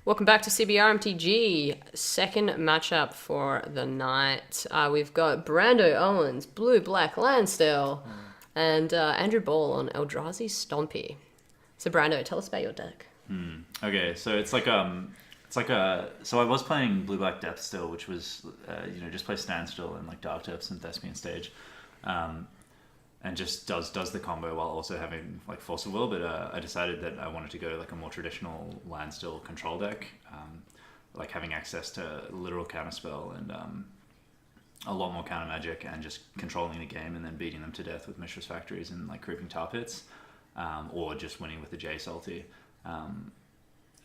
Welcome back to CBR MTG. Second matchup for the night. We've got Brando Owens, Blue Black Landstill, and Andrew Ball on Eldrazi Stompy. So Brando, tell us about your deck. Okay, so so I was playing Blue Black Depth Still, which was just play Standstill and like Dark Depths and Thespian Stage, and just does the combo while also having like Force of Will. But I decided that I wanted to go like a more traditional Landstill control deck, like having access to literal counterspell and a lot more counter magic and just controlling the game and then beating them to death with Mistress Factories and like creeping tar pits, or just winning with the J Salty.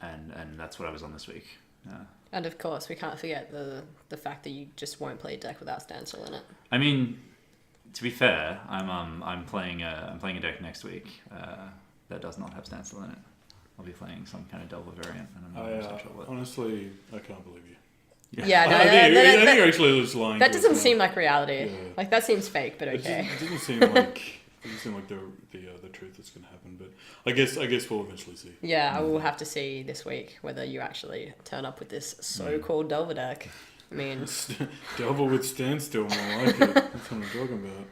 And that's what I was on this week. And of course, we can't forget the fact that you just won't play a deck without Standstill in it. I mean, to be fair, I'm playing a deck next week that does not have Standstill in it. I'll be playing some kind of Delver variant, and I'm not sure what. Honestly, I can't believe you. Yeah, no, I think you're actually just lying. That doesn't seem like reality. Yeah. Like that seems fake, but okay. It doesn't seem like the truth that's going to happen, but I guess we'll eventually see. Yeah, I will have to see this week whether you actually turn up with this so-called Delver deck. I mean, Delver with Standstill, more like it. That's what I'm talking about.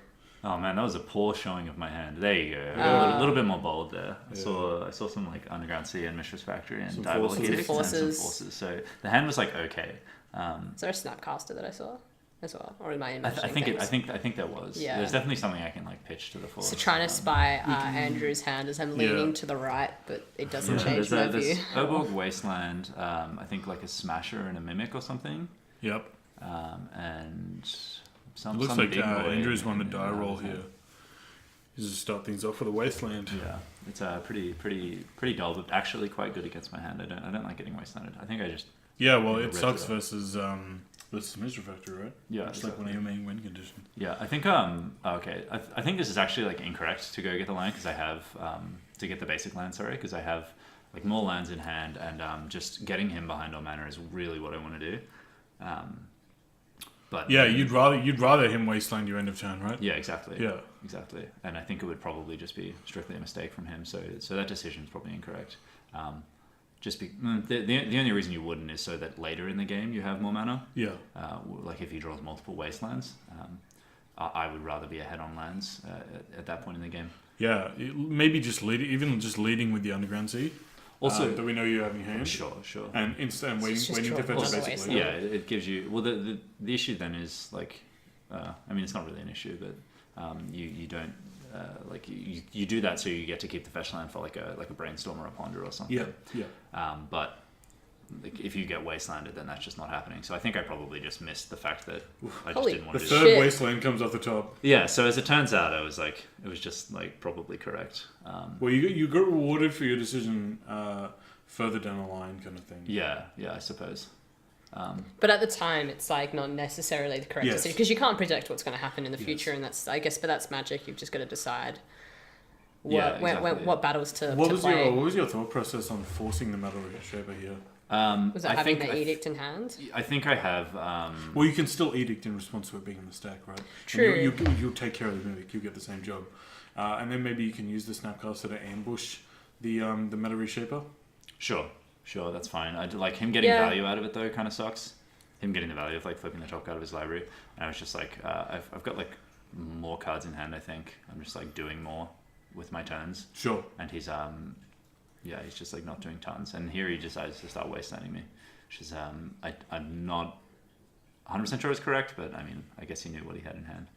Oh man, that was a poor showing of my hand. There you go. A little bit more bold there. I saw some like Underground Sea and Mistress Factory and Diabolic Edict and some forces. So the hand was like okay. Is there a Snapcaster that I saw as well, or am I I think there was. Yeah. There's definitely something I can like pitch to the force. So trying to spy Andrew's hand as I'm leaning to the right, but it doesn't change my view. There's Urborg Wasteland. I think like a Smasher and a Mimic or something. Yep. And it looks like Andrew's won the die roll here. He's just start things off with a Wasteland. Yeah, it's pretty dull, but actually quite good against my hand. I don't like getting wastelanded. I think I just it sucks versus Mistress Factory, right? Yeah, it's like one of your main win conditions. Yeah, I think I think this is actually like incorrect to go get the land because I have to get the basic land. Sorry, because I have like more lands in hand, and just getting him behind on mana is really what I want to do. But yeah, you'd rather him wasteland your end of turn, right? Yeah, exactly. Yeah, exactly. And I think it would probably just be strictly a mistake from him. So that decision is probably incorrect. The only reason you wouldn't is so that later in the game you have more mana. Yeah. Like if he draws multiple wastelands, I would rather be ahead on lands at that point in the game. Yeah, maybe just leading with the Underground Sea. Also, that we know you have in your hand. Sure. And instant waiting to fetch basically. Yeah, it gives you. Well, the issue then is like, I mean, it's not really an issue, but you don't like you do that so you get to keep the fetch land for like a brainstorm or a ponder or something. Yeah. But like, if you get wastelanded, then that's just not happening. So I think I probably just missed the fact that I just didn't want to do the third wasteland comes off the top. Yeah, so as it turns out, it was just like probably correct. Well, you got rewarded for your decision further down the line, kind of thing. Yeah, I suppose. But at the time, it's like not necessarily the correct decision because you can't predict what's going to happen in the future, and that's but that's Magic. You've just got to decide what battles to play. What was your thought process on forcing the Metal Shaper here? Was it having the Edict in hand? I think I have. Well, you can still Edict in response to it being in the stack, right? True. You'll take care of the Mimic. You'll get the same job. And then maybe you can use the Snapcaster to ambush the Meta Reshaper. Sure, that's fine. I like him getting value out of it though. Kind of sucks. Him getting the value of like flipping the top card of his library. And I was just like, I've got like more cards in hand. I think I'm just like doing more with my turns. Sure. And he's he's just like not doing tons. And here he decides to start wastelanding me, which is I'm not 100% sure it's correct, but I mean I guess he knew what he had in hand.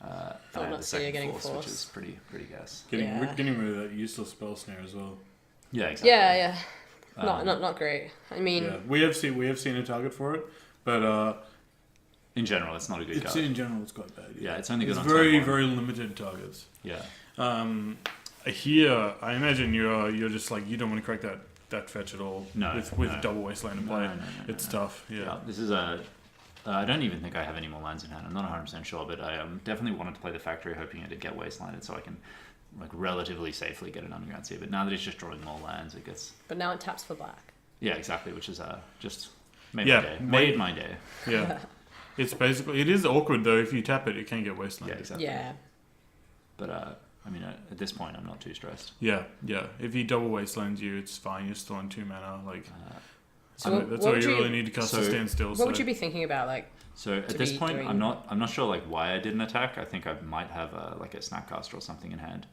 I'm not seeing you getting force, force, which is pretty gas. Getting rid of that useless spell snare as well. Yeah, exactly. Yeah. Not great. I mean, we have seen a target for it, but in general, it's not a good card. In general, it's quite bad. Yeah, it's only good on very limited targets. Yeah. Here, I imagine you're just like you don't want to crack that fetch at all. No, with double wasteland in play, it's no. tough. Yeah. This is I don't even think I have any more lands in hand. I'm not 100% sure, but I definitely wanted to play the factory, hoping it would get wastelanded so I can like relatively safely get an Underground Sea. But now that he's just drawing more lands, it gets. But now it taps for black. Yeah, exactly. Which is just made my day. Yeah. It's basically it is awkward though. If you tap it, it can get wastelanded. Yeah, exactly. Yeah. But I mean, at this point, I'm not too stressed. Yeah. If he double wastelands you, it's fine. You're still on 2 mana. Like, So that's all you really need to cast to stand still. What would you be thinking about, like? So at this point, I'm not sure like why I didn't attack. I think I might have a Snapcaster or something in hand.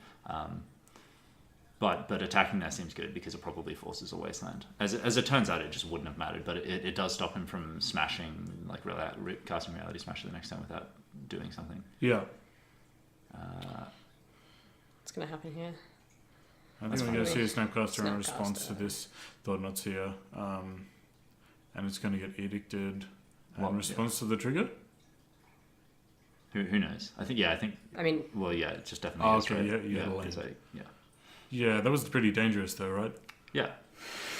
But attacking there seems good because it probably forces a wasteland. As it turns out, it just wouldn't have mattered, but it does stop him from smashing, like casting Reality Smasher the next time without doing something. Yeah. What's going to happen here? I think we're going to see a Snapcaster in response to this Thought-Knot's here. And it's going to get edicted in response to the trigger. Who knows? I mean... Well, yeah, it's just definitely... Oh, okay, right? Yeah, that was pretty dangerous though, right? Yeah.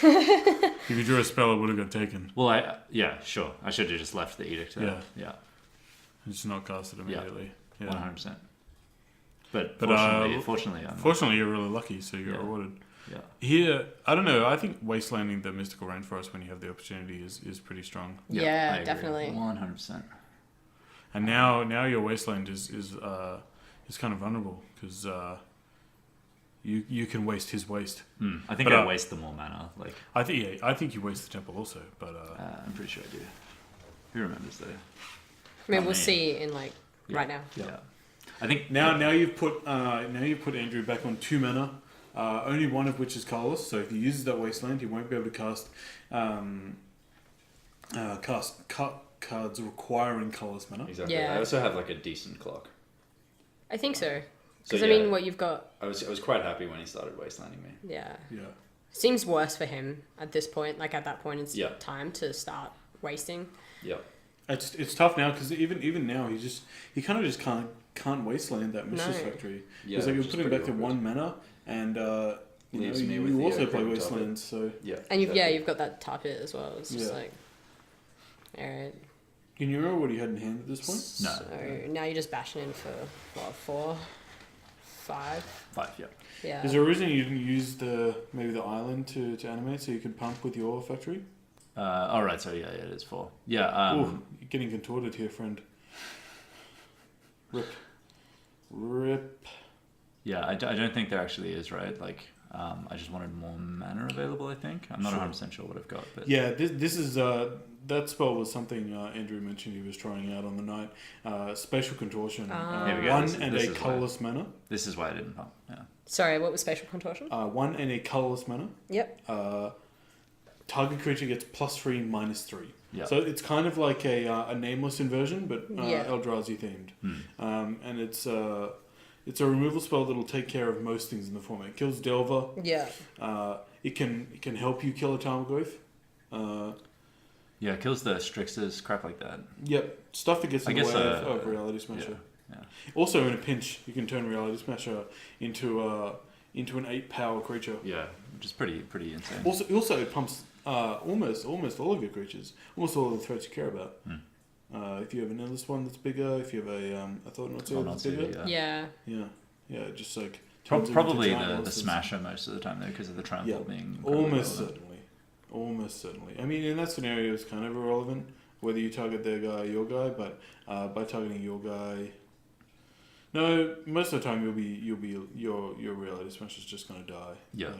If you drew a spell, it would have got taken. Well, sure. I should have just left the edict there. Yeah. Just not cast it immediately. Yeah. 100%. But fortunately, you're really lucky, so you're rewarded. Yeah. Here, I don't know. I think wastelanding the mystical rainforest when you have the opportunity is pretty strong. Yeah, definitely. 100%. And now your wasteland is kind of vulnerable because you can waste his waste. I think I waste the more mana. Like I think you waste the temple also, but I'm pretty sure I do. Who remembers though? I mean, we'll see in right now. Yeah. I think now you've put Andrew back on 2 mana, only one of which is colorless. So if he uses that wasteland, he won't be able to cast cards requiring colorless mana. Exactly. Yeah. I also have like a decent clock. I think so. Because I mean, what you've got. I was quite happy when he started wastelanding me. Yeah. Yeah. Seems worse for him at this point. Like at that point, it's time to start wasting. Yeah. It's tough now because even now he kind of just can't wasteland that Mistress Factory. Because like you're putting back to 1 mana and you also play wastelands. So and you've got that top hit as well. It's just like, all right. Can you remember what he had in hand at this point? No. So now you're just bashing in for what, 4, 5? 5, yeah. Yeah. Is there a reason you didn't use maybe the island to animate so you could pump with your factory? Alright, so it is 4. Yeah. Ooh, you're getting contorted here, friend. Rip. Yeah, I don't think there actually is, right? Like, I just wanted more mana available, I think. I'm not 100% sure what I've got. But yeah, this is... that spell was something Andrew mentioned he was trying out on the night. Spatial Contortion. There we go. 1 and a colourless mana. This is why I didn't pump, yeah. Sorry, what was Spatial Contortion? 1 and a colourless mana. Yep. Target creature gets +3, -3. Yep. So it's kind of like a nameless inversion, but Eldrazi themed. And it's a removal spell that'll take care of most things in the format. It kills Delver. Yeah. It can help you kill a Tarmogoyf. Yeah, it kills the Strixers, crap like that. Yep, stuff that gets in the way of Reality Smasher. Yeah. Also, in a pinch, you can turn Reality Smasher into an 8-power creature. Yeah, which is pretty insane. Also, it pumps almost all of your creatures, almost all of the threats you care about. If you have an endless one that's bigger, if you have a Thought-Knot that's bigger. Yeah, just like... Probably the Smasher most of the time, though, because of the trample being... Almost certainly. I mean, in that scenario, it's kind of irrelevant whether you target their guy or your guy, but by targeting your guy... No, most of the time your Reality Smasher's just going to die. Yeah.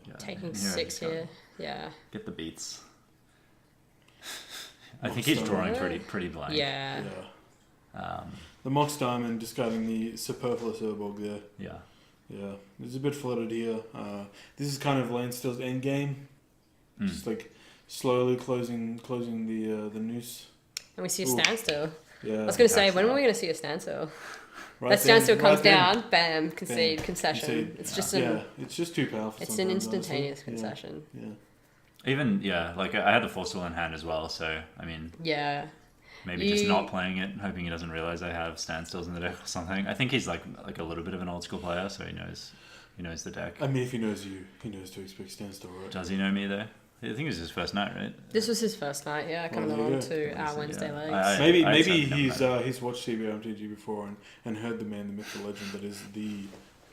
But, taking 6 here. Yeah. Get the beats. I think he's drawing pretty blank. Yeah. The Mox Diamond discarding the superfluous Urborg there. Yeah. Yeah. There's a bit flooded here. This is kind of Landstill's end game. Just like slowly closing the noose. And we see a standstill. Yeah. I was going to say, when are we going to see a standstill? That standstill comes down, bam, concede, concession. It's just it's just too powerful. It's an instantaneous concession. Yeah. Even like I had the Force Will in hand as well, so I mean, maybe just not playing it, hoping he doesn't realize I have standstills in the deck or something. I think he's like a little bit of an old school player, so he knows the deck. I mean, if he knows you, he knows to expect standstill, right? Does he know me though? I think it was his first night, right? This was his first night, coming along to our Wednesday legs. Maybe he's watched CBR MTG before and heard the man, the myth, the legend that is the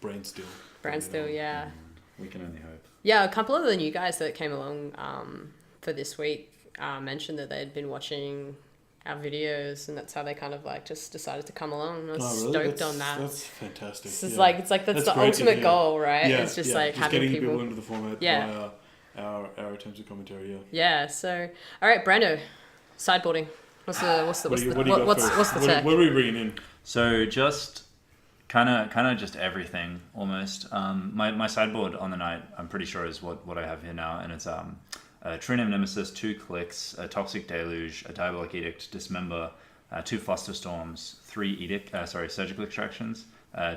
Brandstill. Brandstill, yeah. We can only hope. Yeah, a couple of the new guys that came along for this week mentioned that they'd been watching our videos, and that's how they kind of like just decided to come along. I was Oh, really? stoked on that. That's fantastic. It's just like that's That's the great to ultimate hear. goal, right? Yeah, It's just yeah. like just having getting people. into the format Yeah. via our attempts at commentary. Yeah. Yeah. So, all right, Brando, sideboarding. What's the What do you got what's first? the tech? What are we bringing in? So just kind of just everything almost. My sideboard on the night, I'm pretty sure is what I have here now, and it's a True Name Nemesis, 2 clicks, a Toxic Deluge, a Diabolic Edict, Dismember, 2 Fluster Storms, 3 Surgical Extractions,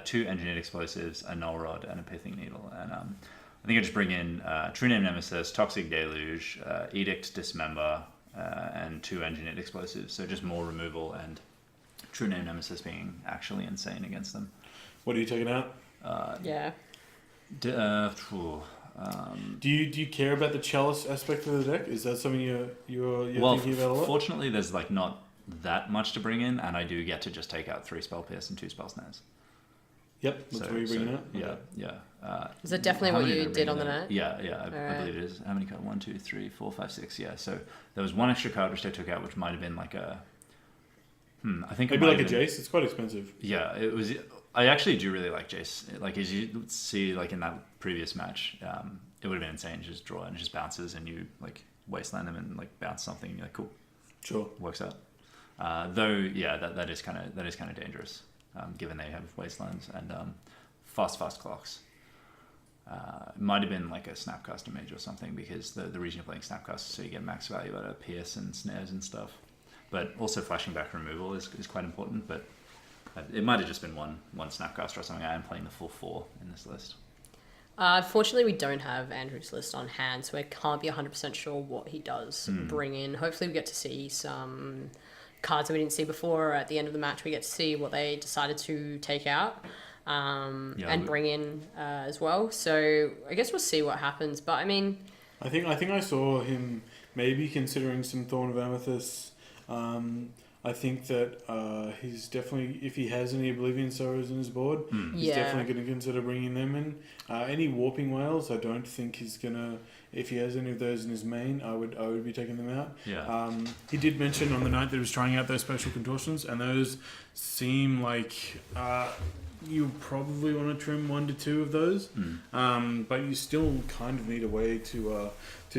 2 Engineered Explosives, a Null Rod, and a Pithing Needle. And I think I just bring in True Name Nemesis, Toxic Deluge, Edict, Dismember, and 2 Engineered Explosives. So just more removal and True Name Nemesis being actually insane against them. What are you taking out? Yeah. Do you care about the chalice aspect of the deck? Is that something you're Well, thinking about a lot? fortunately, there's like not that much to bring in, and I do get to just take out 3 Spell Pierce and 2 Spell Snares. Yep, that's what you're bringing out. Yeah, Okay. yeah. Is that definitely How what many you did I did bring on the in? night? Yeah, I Alright. believe it is. How many cards? 1, 2, 3, 4, 5, 6. Yeah, so there was one extra card which I took out, which might have been like a. I think it Maybe might like a have been- Jace. It's quite expensive. Yeah, it was. I actually do really like Jace. Like as you see, like in that previous match, it would have been insane. You just draw it and it just bounces, and you like wasteland them and like bounce something. And you're like, cool, Sure. works out. Though, yeah, that is kind of dangerous, given they have wastelands and fast clocks. It might have been like a Snapcaster Mage or something, because the reason you're playing Snapcaster is so you get max value out of Pierce and Snares and stuff. But also flashing back removal is quite important. But it might have just been one Snapcaster or something. I am playing the full 4 in this list. Unfortunately, we don't have Andrew's list on hand, so I can't be 100% sure what he does bring in. Hopefully, we get to see some cards that we didn't see before. At the end of the match, we get to see what they decided to take out and bring in as well. So I guess we'll see what happens. But I mean, I think I saw him maybe considering some Thorn of Amethyst. I think that he's definitely, if he has any Oblivion Sorrows in his board, he's Yeah. definitely going to consider bringing them in. Any Warping Whales, I don't think he's gonna. If he has any of those in his main, I would be taking them out. Yeah. He did mention on the night that he was trying out those special contortions, and those seem like you probably want to trim 1 to 2 of those. But you still kind of need a way to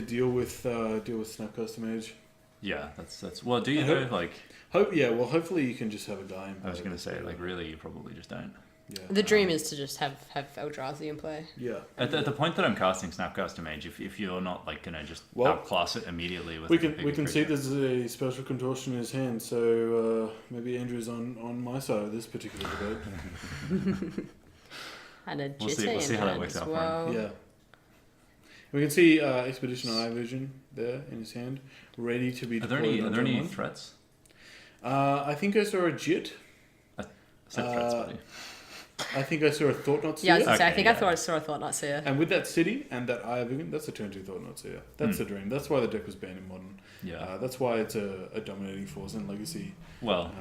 deal with Snapcaster Mage. Yeah, that's well. Do you I know hope- like? Hopefully you can just have a guy in I was play. gonna say like really you probably just don't. Yeah. the dream is to just have Eldrazi in play. Yeah. At the point that I'm casting Snapcaster Mage, if you're not like gonna just Well, outclass it immediately with We like, a can bigger see creature. there's a special contortion in his hand, so maybe Andrew's on my side of this particular debate. And a We'll see- Jitte we'll see in how that hand works as out for him. well. Yeah. We can see Expedition Eye Vision there in his hand, ready to be Are there deployed. any on turn one. threats? I think I saw a Jit. Set threats, buddy. I think I saw a Thought Not Seer. Yeah, I was gonna say, I Okay, think yeah. I thought I saw a Thought Not Seer. And with that city and that Eye of Vision, that's a turn 2 Thought Not Seer. That's the dream. That's why the deck was banned in Modern. Yeah. That's why it's a dominating force in Legacy. Well,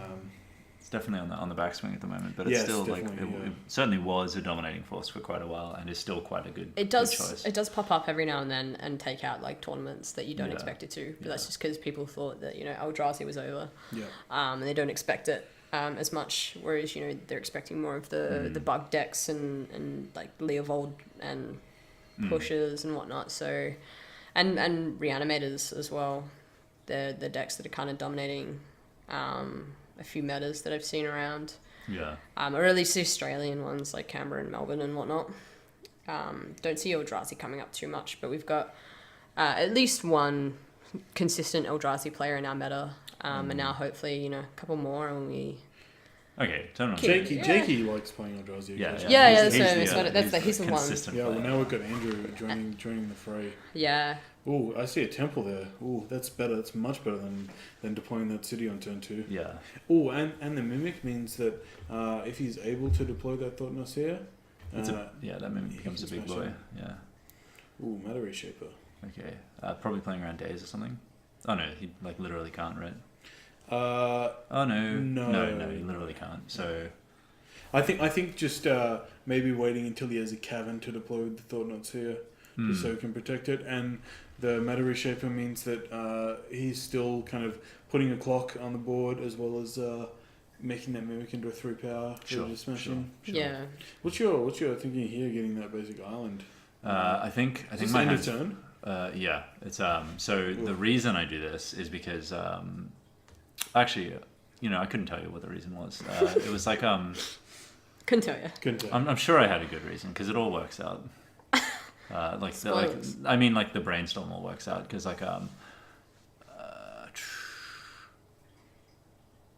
it's definitely on the backswing at the moment, but it's Yeah, still it's like definitely, yeah. it certainly was a dominating force for quite a while, and is still quite a good. It good choice. does pop up every now and then and take out like tournaments that you don't Yeah. expect it to. But Yeah. that's just because people thought that Eldrazi was over, Yeah. and they don't expect it as much. Whereas they're expecting more of the bug decks and like Leovold and pushers and whatnot. So, and reanimators as well. They're the decks that are kind of dominating a few metas that I've seen around. Yeah. Or at least the Australian ones like Canberra and Melbourne and whatnot. Don't see Eldrazi coming up too much, but we've got at least one consistent Eldrazi player in our meta, and now hopefully a couple more, and we. Okay, turn on. Keep- Jakey likes playing Eldrazi. Yeah, occasionally. Yeah, he's that's the- what- that's the- he's the one. consistent Yeah, well, player. now we've got Andrew joining the fray. Yeah, Oh, I see a temple there. Oh, that's better. That's much better than deploying that city on turn 2. Yeah. Oh, and the mimic means that if he's able to deploy that Thought Nasir, That maybe he becomes a can big smash boy. it. Yeah. ooh, Matter Reshaper. Okay. Probably playing around days or something. Oh no, he like literally can't, right? Uh, Oh no. No. No, he literally can't. So I think just maybe waiting until he has a cavern to deploy with the Thought Nasir. just so he can protect it. And the Matter Reshaper means that he's still kind of putting a clock on the board as well as making that Mimic into a 3-power ready to smash in. Sure. Yeah. What's your thinking here? Getting that basic island. I think Is my this end of hand. turn. Yeah, it's so the reason I do this is because actually, I couldn't tell you what the reason was. It was like Couldn't tell you. Couldn't tell. I'm sure I had a good reason because it all works out. Spoilers. I mean, like the brainstorm all works out because I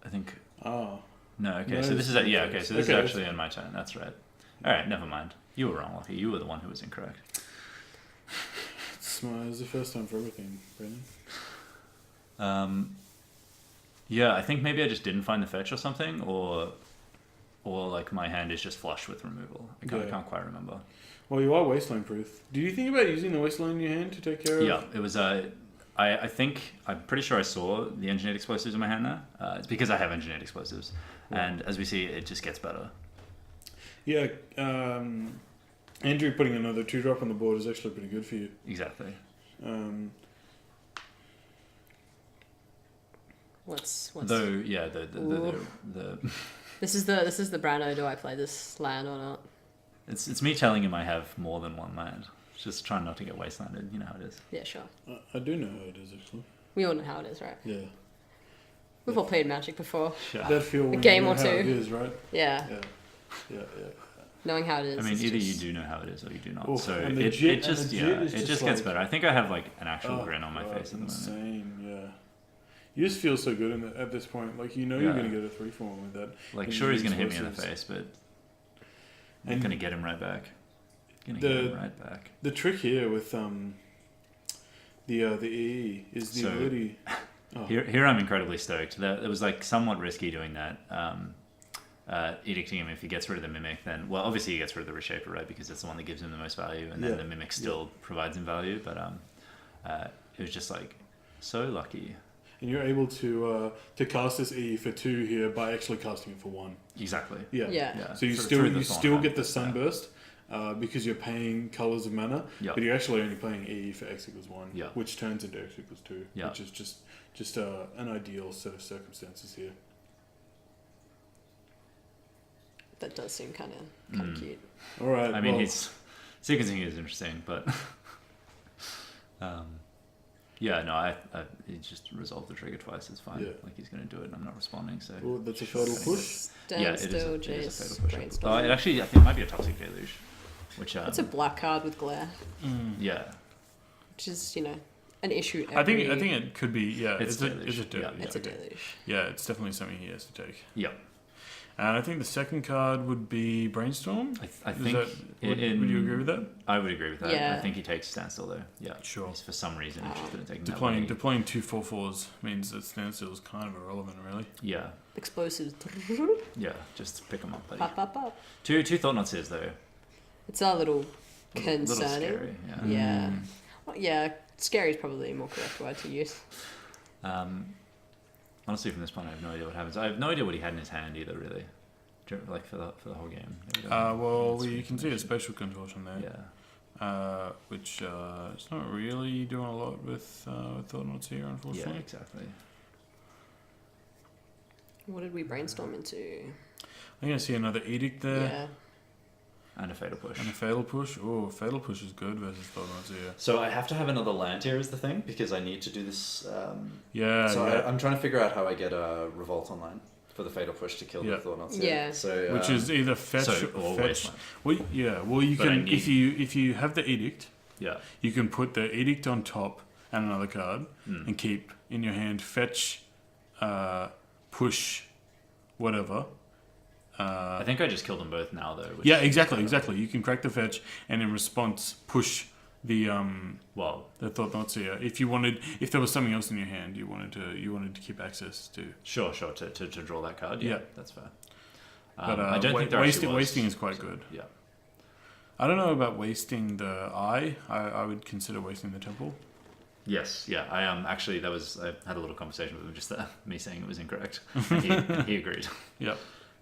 think. Oh. No, okay. No, So this is it's- yeah. Okay, so this okay, is actually in my turn. That's right. All right, never mind. You were wrong, Lucky. You were the one who was incorrect. It's the first time for everything, Brandon. Yeah, I think maybe I just didn't find the fetch or something, or like my hand is just flush with removal. I can't quite remember. Well, you are wasteland proof. Did you think about using the wasteland in your hand to take care of? Yeah, it was. I'm pretty sure I saw the engineered explosives in my hand now. It's because I have engineered explosives, and as we see, it just gets better. Yeah, Andrew putting another 2-drop on the board is actually pretty good for you. Exactly. What's Though, yeah, the This is the Brando. Do I play this land or not? it's me telling him I have more than one land. Just trying not to get wastelanded. You know how it is. Yeah, sure. I do know how it is, actually. We all know how it is, right? Yeah. We've all played Magic before. Sure. That feel when game you know or how two. it is, right? Yeah. Yeah. Knowing how it is. I mean, is either just... you do know how it is or you do not. Oof, So and it the just jit is gets like- better. I think I have like an actual grin on my God, face at the moment. insane, yeah. You just feel so good at this point. Like, you're Yeah. going to get a 3-form with that. Like, And sure, he's use going to hit me in the explosives. face, but I'm And going to get him right back. Going to the- get him right back. The trick here with the EE is the So- ability... Oh. Here I'm incredibly stoked. It was like somewhat risky doing that. Edicting him if he gets rid of the Mimic, then obviously he gets rid of the Reshaper, right? Because it's the one that gives him the most value, and then the Mimic still provides him value. But it was just like so lucky. And you're able to cast this E for 2 here by actually casting it for 1. Exactly. Yeah. Yeah. So you Through the still Thorn get the Hand, Sunburst because you're paying Colors of Mana, Yeah. but you're actually only paying E for X equals 1, Yeah. which turns into X equals 2, Yeah. which is just an ideal set of circumstances here. That does seem kind of cute. All right. I mean, well, sequencing is interesting, but yeah, no, he just resolved the trigger twice. It's fine. Yeah. Like he's going to do it, and I'm not responding. So well, that's a fatal push. yeah, it is Standstill, a fatal Jace, push. Brainstorm. It actually, I think, might be a Toxic Deluge, which It's a black card with glare, yeah, which is, an issue. I think it could be, yeah. It's a deluge, deluge. yeah. It's a okay. deluge. Yeah, it's definitely something he has to take. yeah. And I think the second card would be Brainstorm. I Is think that, would you agree with that? I would agree with that. Yeah. I think he takes Standstill though. Yeah, Sure. He's for some reason interested in taking that way. Deploying 2 4/4s means that Standstill is kind of irrelevant, really. Yeah, Explosives. yeah. Just pick them up, buddy. Pop, pop, pop. Two Thought Knots is though. It's a little Little concerning. scary. Yeah. Yeah. Well, yeah, scary is probably a more correct word to use. Honestly, from this point, I have no idea what happens. I have no idea what he had in his hand either, really. Like for the whole game. Well, you can see a Spatial Contortion there. Yeah. Which it's not really doing a lot with Thought Knots here, Yeah, unfortunately. exactly. What did we brainstorm into? I'm going to see another Edict there. Yeah. And a Fatal Push. And a Fatal Push. Oh, Fatal Push is good versus Thought Knots here. So I have to have another land here is the thing, because I need to do this. Yeah, So yeah. I'm trying to figure out how I get a Revolt online for the Fatal Push to kill Yeah. the Thornots. Yeah. So Which is either fetch So, or or fetch. Wasteland. Well, yeah. Well, you But I can need- if you have the Edict, Yeah. you can put the Edict on top and another card, and keep in your hand fetch, push, whatever. I think I just killed them both now, though. which Yeah, is exactly, better. exactly. You can crack the fetch, and in response, push the Well, the Thought Knots here. If there was something else in your hand, you wanted to keep access to. sure. To draw that card. Yeah. That's fair. But I don't think there actually was. wasting is quite good. Yeah. I don't know about wasting the eye. I would consider wasting the temple. Yes. Yeah. I actually I had a little conversation with him, just me saying it was incorrect. And he agreed. Yeah.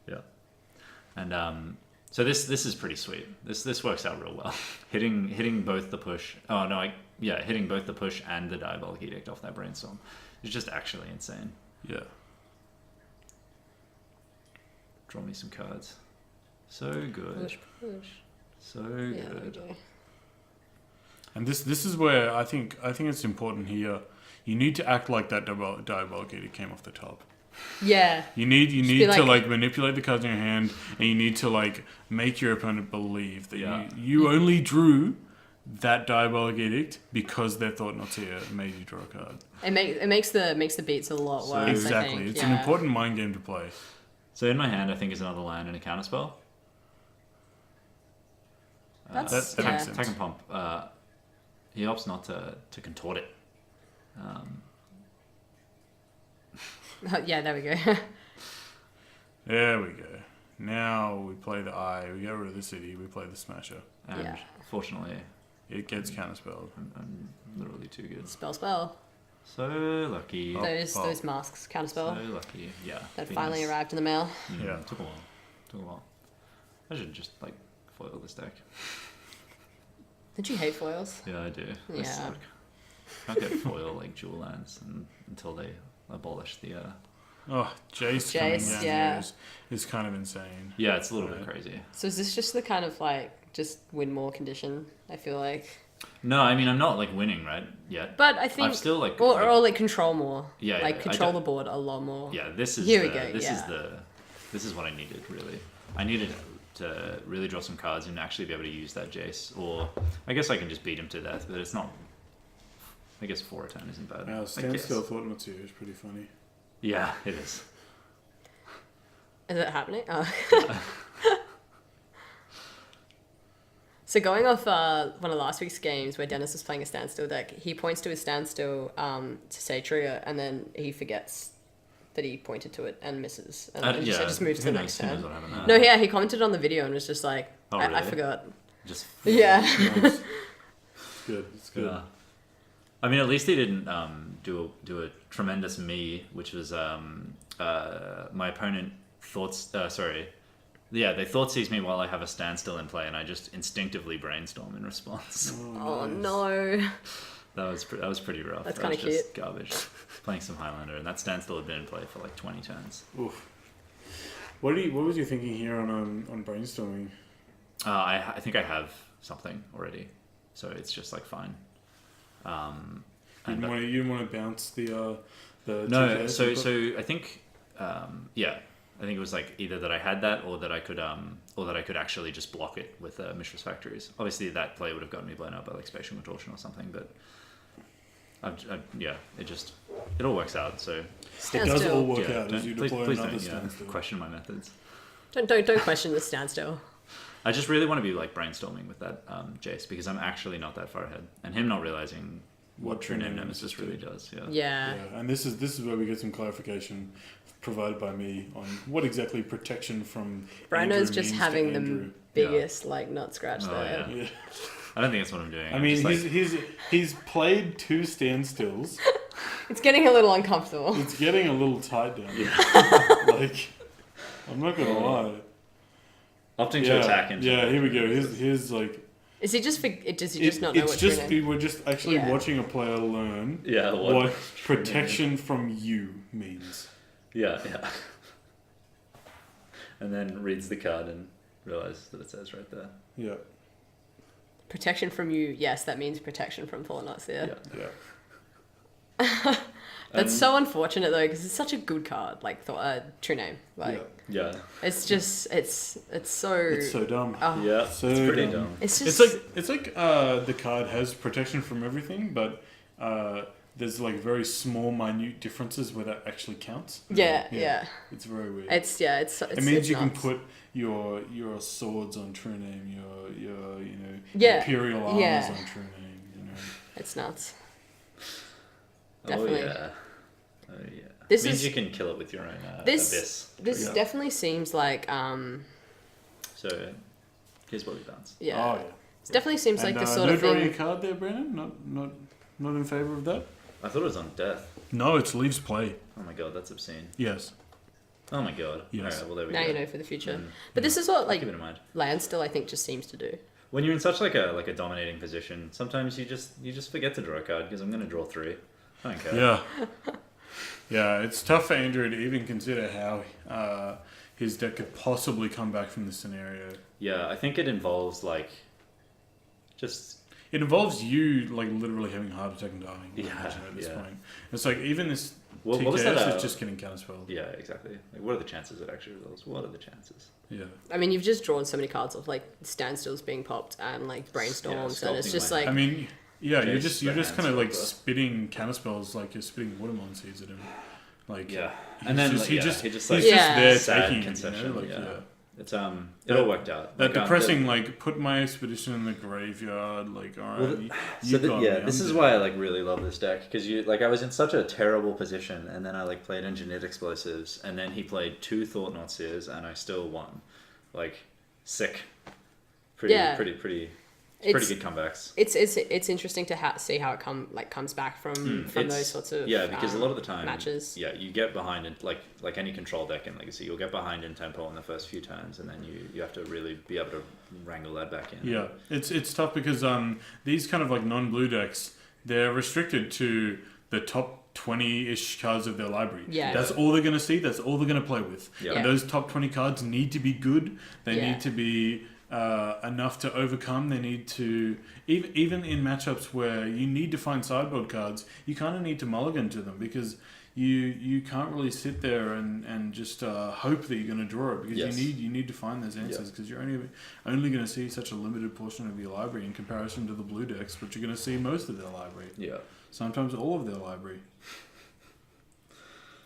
Yeah. And So this is pretty sweet. This works out real well. hitting both the push. Oh no, hitting both the push and the Diabolic Edict off that Brainstorm is just actually insane. Yeah. Draw me some cards. So good. Push. So Yeah, there we good. go. And this is where I think it's important here. You need to act like that Diabolic Edict came off the top. Yeah. You need be to like- manipulate the cards in your hand, and you need to make your opponent believe that Yeah. you only drew that Diabolic Edict because their Thought Knot Seer made you draw a card. It makes the beats a lot worse. Exactly. I think. It's an Yeah. important mind game to play. So in my hand, I think is another land and a counterspell. That's that yeah. makes sense. Attack and pump. He opts not to contort it. Yeah, there we go. There we go. Now we play the Eye. We get rid of the city. We play the Smasher. And Yeah. fortunately, It gets counterspelled. I'm literally too good. spell. So lucky. Those masks counterspell So lucky. Yeah. that Venus. finally arrived in the mail. Yeah. Took a while. I should just foil this deck. Did you hate foils? Yeah, I do. They Yeah. suck. Can't get foil dual lands until they abolish the. Oh, Jace Jace, coming down yeah. here is kind of insane. Yeah, it's a little bit Right. crazy. So is this just the kind of just win more condition? I feel like, No, I mean I'm not winning right yet. but I think I'm still or control more. Yeah, yeah, I control don't- the board a lot more. Yeah, this is Here we go, This is yeah. this is what I needed really. I needed to really draw some cards and actually be able to use that Jace. Or I guess I can just beat him to death, but it's not. I guess 4 a turn isn't bad. I Standstill guess. Thought Knot Seer is pretty funny. Yeah, it is. Is it happening? Oh. So going off one of last week's games where Dennis was playing a standstill deck, he points to his standstill to say trigger, and then he forgets that he pointed to it and misses, and then just moves to who the knows- next who knows turn. what happened there. No, yeah, he commented on the video and was just like, Oh, I really? forgot. Just Yeah. Nice. It's good. It's good. Yeah. I mean, at least he didn't do a tremendous me, which was my opponent thoughts. They thought seize me while I have a standstill in play, and I just instinctively brainstorm in response. Oh nice. no. That was pretty rough. That's That was kinda just garbage. Playing some Highlander, and that standstill had been in play for 20 turns. Oof. What was you thinking here on brainstorming? I think I have something already, so it's just fine. You didn't want to bounce the No, 2Ks so you've got? I think I think it was either that I had that or that I could actually just block it with Mishra's Factories. Obviously that play would have gotten me blown up by Spatial Contortion or something, but it all works out. So It does Standstill. all work yeah, out as you deploy please another don't standstill. question my methods. Don't question the standstill. I just really want to be brainstorming with that Jace because I'm actually not that far ahead, and him not realizing what True Name Nemesis really does. Yeah. Yeah. Yeah, and this is where we get some clarification provided by me on what exactly protection from Brando's Andrew just means to having the Andrew. biggest nut scratch Oh, there. yeah. Yeah. I don't think that's what I'm doing. I I'm mean, just he's played 2 standstills. It's getting a little uncomfortable. It's getting a little tight down. Yeah. I'm not gonna lie. opting to Yeah, attack into yeah. the- Here we go. Here's Is he just does he just not know it's what just true name? we're just actually Yeah. watching a player learn Yeah, what protection from you means. Yeah. And then reads the card and realizes that it says right there. Yeah, Protection from you, yes, that means protection from Thornots, yeah. yeah. That's so unfortunate though, because it's such a good card, True Name. Yeah. It's just, it's so. It's so dumb. Oh, Yeah. So it's pretty dumb. dumb. It's It's just. like the card has protection from everything, but there's very small, minute differences where that actually counts. Yeah. It's very weird. It's It means it's you can nuts. put your swords on True Name, your Yeah, Imperial armors yeah. on True Name. It's nuts. Oh Definitely. yeah. This means is- you can kill it with your own This abyss. this Yeah. definitely seems like So here's what we bounce. yeah. Oh yeah. It definitely seems like the sort no of drawing thing. a card there, Brandon. Not in favor of that. I thought it was on death. No, it's leaves play. Oh my god, that's obscene. Yes. Oh my god. Yes. Alright, well there we Now go. you know for the future. Mm. But this is what like Keep it in mind. Landstill I think just seems to do. When you're in such like a dominating position, sometimes you just forget to draw a card because I'm gonna draw 3. I don't care. Yeah. Yeah, it's tough for Andrew to even consider how his deck could possibly come back from this scenario. Yeah, I think it involves like just It involves you like literally having a heart attack and dying. I Yeah, imagine, at this yeah. point. It's like even this what TKS was that? is just getting counterspelled. Yeah, exactly. Like, what are the chances it actually resolves? What are the chances? Yeah. I mean, you've just drawn so many cards of like standstills being popped and like brainstorms, and it's sculpting just land. like I mean, yeah, you're Jace just the kind of like hand sculptor. spitting counterspells like you're spitting watermelon seeds at him. Like Yeah, he's and then just, like, he yeah, just he just he's like Yeah. there sad taking concession. it, you know? Like, yeah. yeah. It's it all worked out. That Like, depressing, like, put my expedition in the graveyard, like, alright, Well, you got me, this I'm is dead. why I like really love this deck because I was in such a terrible position and then I like played Engineered Explosives and then he played 2 Thought Knot Seers and I still won, like sick, pretty Yeah. pretty it's good comebacks. it's interesting to see how it comes back from It's- those sorts of because a lot of the time matches. yeah, you get behind in like any control deck in Legacy, you'll get behind in tempo in the first few turns and then you have to really be able to wrangle that back in. Yeah, it's tough because these kind of like non-blue decks, they're restricted to the top 20-ish cards of their library. Yeah. That's all they're going to see, that's all they're going to play with. Yeah. And those top 20 cards need to be good, they Yeah. need to be enough to overcome, they need to... Even in matchups where you need to find sideboard cards, you kind of need to mulligan to them because... You can't really sit there and just hope that you're going to draw it because Yes. you need to find those answers because you're only going to see such a limited portion of your library in comparison to the blue decks, but you're going to see most of their library. Yeah. Sometimes all of their library.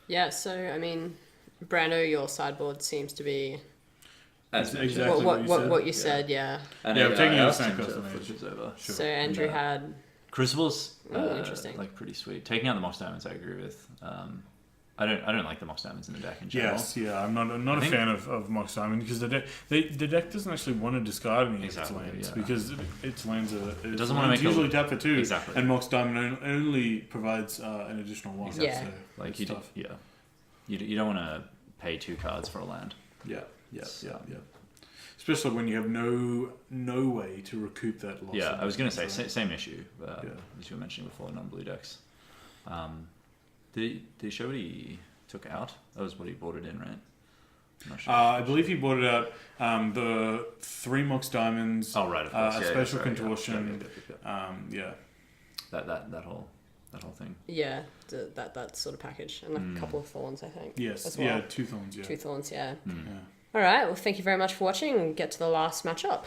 Yeah, so I mean, Brando, your sideboard seems to be As Exactly. mentioned. what you Yeah. said, yeah. And Yeah, I, I'm taking I the asked same him to customization. flip his over. Sure. So Andrew And, had Crucibles, interesting. like pretty sweet. Taking out the Mox Diamonds, I agree with. I don't like the Mox Diamonds in the deck in general. Yes, yeah, I'm not a think- fan of Mox Diamond because the deck doesn't actually want to discard any Exactly, of its lands yeah. because its lands are It doesn't want to make usually a, tap for 2, exactly. and Mox Diamond only provides an additional 1. Exactly. Yeah. So like it's you, tough. you don't want to pay 2 cards for a land. Yeah. So- Especially when you have no way to recoup that loss. Yeah, of I was gonna that, say so- same issue Yeah. as you were mentioning before, non-blue decks. Did he show what he took out? That was what he bought it in, right? I'm not sure. I believe he bought it out. The 3 Mox Diamonds. Oh right, of course. a Yeah, special sorry, yeah. contortion. Yeah. Yeah. That whole thing. yeah, that sort of package and like a couple of thorns, I think. Yes. as well. Yeah. 2 thorns. Yeah. 2 thorns, yeah. Mm. Yeah. All right, well, thank you very much for watching. We'll get to the last matchup.